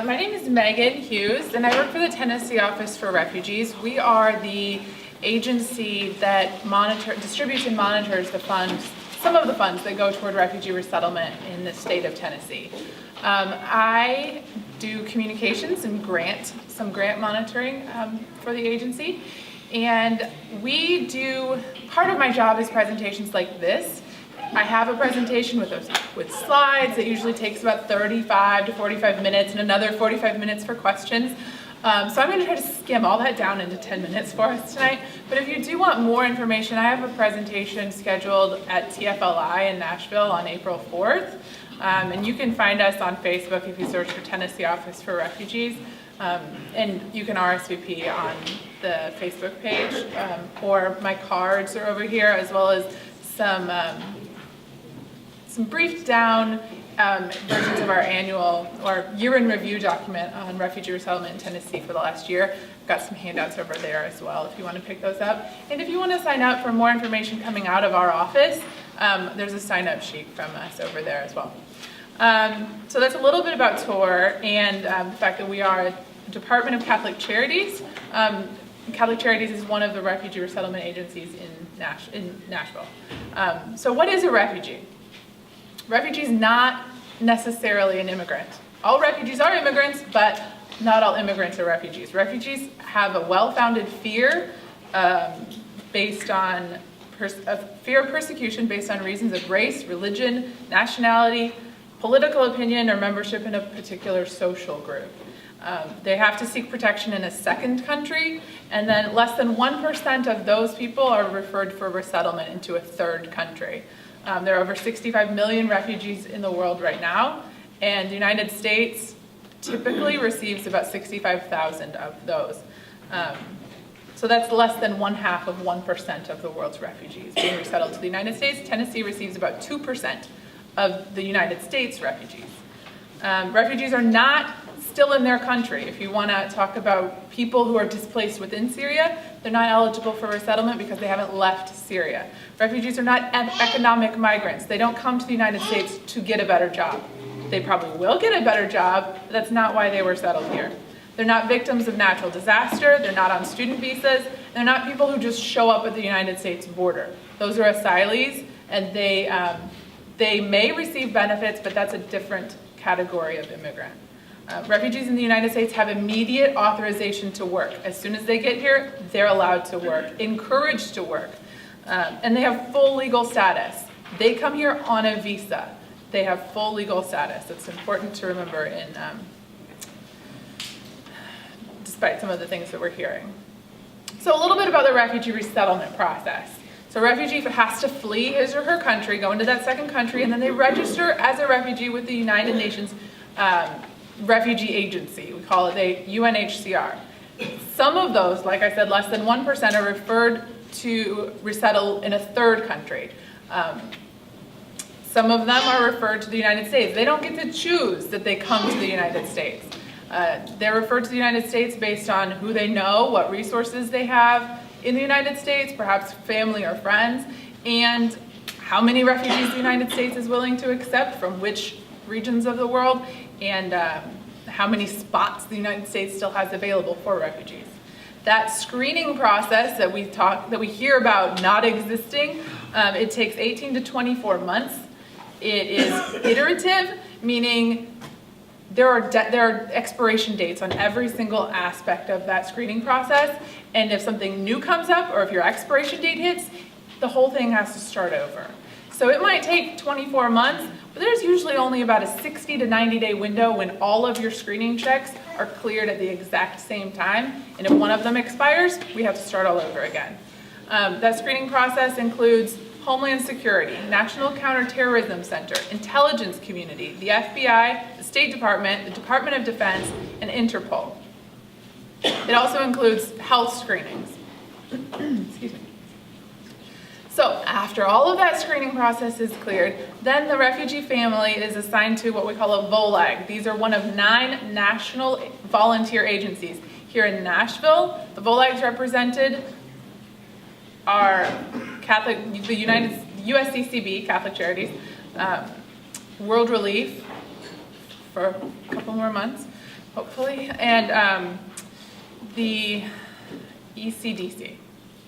My name is Maegan Hughes, and I work for the Tennessee Office for Refugees. We are the agency that distributes and monitors the funds, some of the funds that go toward refugee resettlement in the state of Tennessee. I do communications and some grant monitoring for the agency. And part of my job is presentations like this. I have a presentation with slides that usually takes about 35 to 45 minutes and another 45 minutes for questions. So I'm going to try to skim all that down into 10 minutes for us tonight. But if you do want more information, I have a presentation scheduled at TFLI in Nashville on April 4th. And you can find us on Facebook if you search for Tennessee Office for Refugees. And you can RSVP on the Facebook page, or my cards are over here, as well as some briefed down versions of our annual or year in review document on refugee resettlement in Tennessee for the last year. I've got some handouts over there as well if you want to pick those up. And if you want to sign up for more information coming out of our office, there's a sign-up sheet from us over there as well. So that's a little bit about TOR and the fact that we are a Department of Catholic Charities. Catholic Charities is one of the refugee resettlement agencies in Nashville. So what is a refugee? Refugee is not necessarily an immigrant. All refugees are immigrants, but not all immigrants are refugees. Refugees have a well-founded fear based on fear of persecution based on reasons of race, religion, nationality, political opinion, or membership in a particular social group. They have to seek protection in a second country, and then less than 1% of those people are referred for resettlement into a third country. There are over 65 million refugees in the world right now, and the United States typically receives about 65,000 of those. So that's less than 0.5% of the world's refugees being resettled to the United States. Tennessee receives about 2% of the United States refugees. Refugees are not still in their country. If you want to talk about people who are displaced within Syria, they're not eligible for resettlement because they haven't left Syria. Refugees are not economic migrants. They don't come to the United States to get a better job. They probably will get a better job, but that's not why they were settled here. They're not victims of natural disaster. They're not on student visas. They're not people who just show up at the United States border. Those are asylees, and they may receive benefits, but that's a different category of immigrant. Refugees in the United States have immediate authorization to work. As soon as they get here, they're allowed to work, encouraged to work, and they have full legal status. They come here on a visa. They have full legal status. It's important to remember despite some of the things that we're hearing. So a little bit about the refugee resettlement process. So a refugee has to flee his or her country, go into that second country, and then they register as a refugee with the United Nations Refugee Agency. We call it the UNHCR. Some of those, like I said, less than 1% are referred to resettle in a third country. Some of them are referred to the United States. They don't get to choose that they come to the United States. They're referred to the United States based on who they know, what resources they have in the United States, perhaps family or friends, and how many refugees the United States is willing to accept from which regions of the world, and how many spots the United States still has available for refugees. That screening process that we hear about not existing, it takes 18 to 24 months. It is iterative, meaning there are expiration dates on every single aspect of that screening process, and if something new comes up or if your expiration date hits, the whole thing has to start over. So it might take 24 months, but there's usually only about a 60 to 90 day window when all of your screening checks are cleared at the exact same time, and if one of them expires, we have to start all over again. That screening process includes Homeland Security, National Counterterrorism Center, Intelligence Community, the FBI, the State Department, the Department of Defense, and Interpol. It also includes health screenings. Excuse me. So after all of that screening process is cleared, then the refugee family is assigned to what we call a VOLAG. These are one of 9 national volunteer agencies. Here in Nashville, the VOLAGs represented are USCCB, Catholic Charities, World Relief for a couple more months, hopefully, and the ECDC.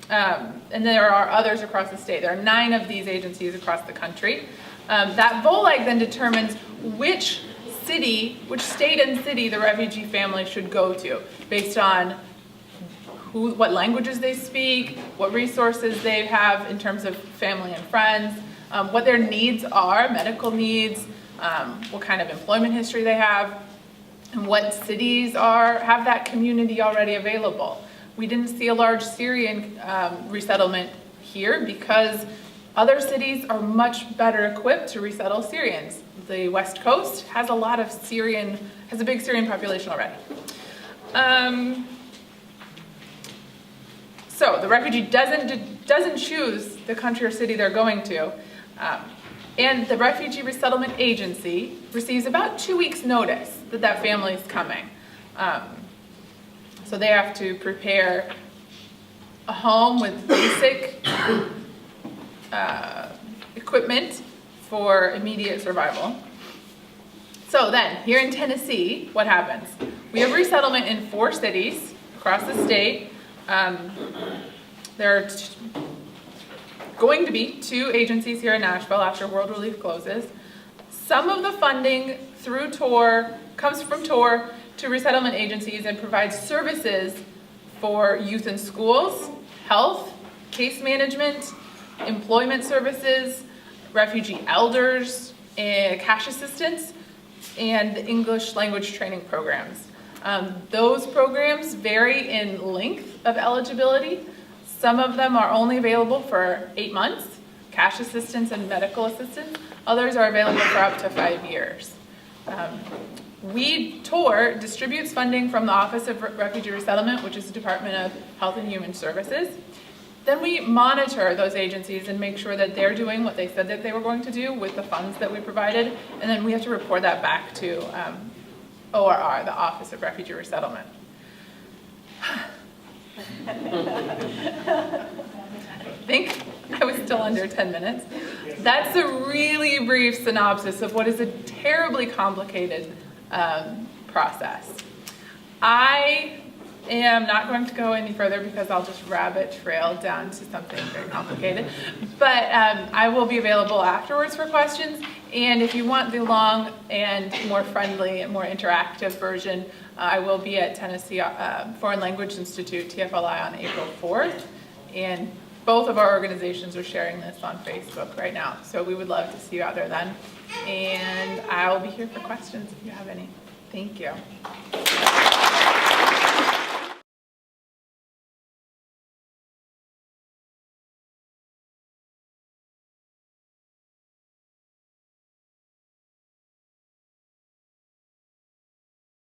And there are others across the state. There are 9 of these agencies across the country. That VOLAG then determines which state and city the refugee family should go to based on what languages they speak, what resources they have in terms of family and friends, what their needs are, medical needs, what kind of employment history they have, and what cities have that community already available. We didn't see a large Syrian resettlement here because other cities are much better equipped to resettle Syrians. The West Coast has a big Syrian population already. So the refugee doesn't choose the country or city they're going to, and the Refugee Resettlement Agency receives about 2 weeks' notice that family is coming. So they have to prepare a home with basic equipment for immediate survival. So then, here in Tennessee, what happens? We have resettlement in 4 cities across the state. There are going to be 2 agencies here in Nashville after World Relief closes. Some of the funding through TOR comes from TOR to resettlement agencies and provides services for youth in schools, health, case management, employment services, refugee elders, cash assistance, and English language training programs. Those programs vary in length of eligibility. Some of them are only available for 8 months, cash assistance and medical assistance. Others are available for up to 5 years. TOR distributes funding from the Office of Refugee Resettlement, which is the Department of Health and Human Services. Then we monitor those agencies and make sure that they're doing what they said that they were going to do with the funds that we provided, and then we have to report that back to ORR, the Office of Refugee Resettlement. I think I was still under 10 minutes. That's a really brief synopsis of what is a terribly complicated process. I am not going to go any further because I'll just rabbit trail down to something very complicated. But I will be available afterwards for questions. And if you want the long and more friendly and more interactive version, I will be at Tennessee Foreign Language Institute, TFLI, on April 4th. And both of our organizations are sharing this on Facebook right now. So we would love to see you out there then. And I'll be here for questions if you have any. Thank you.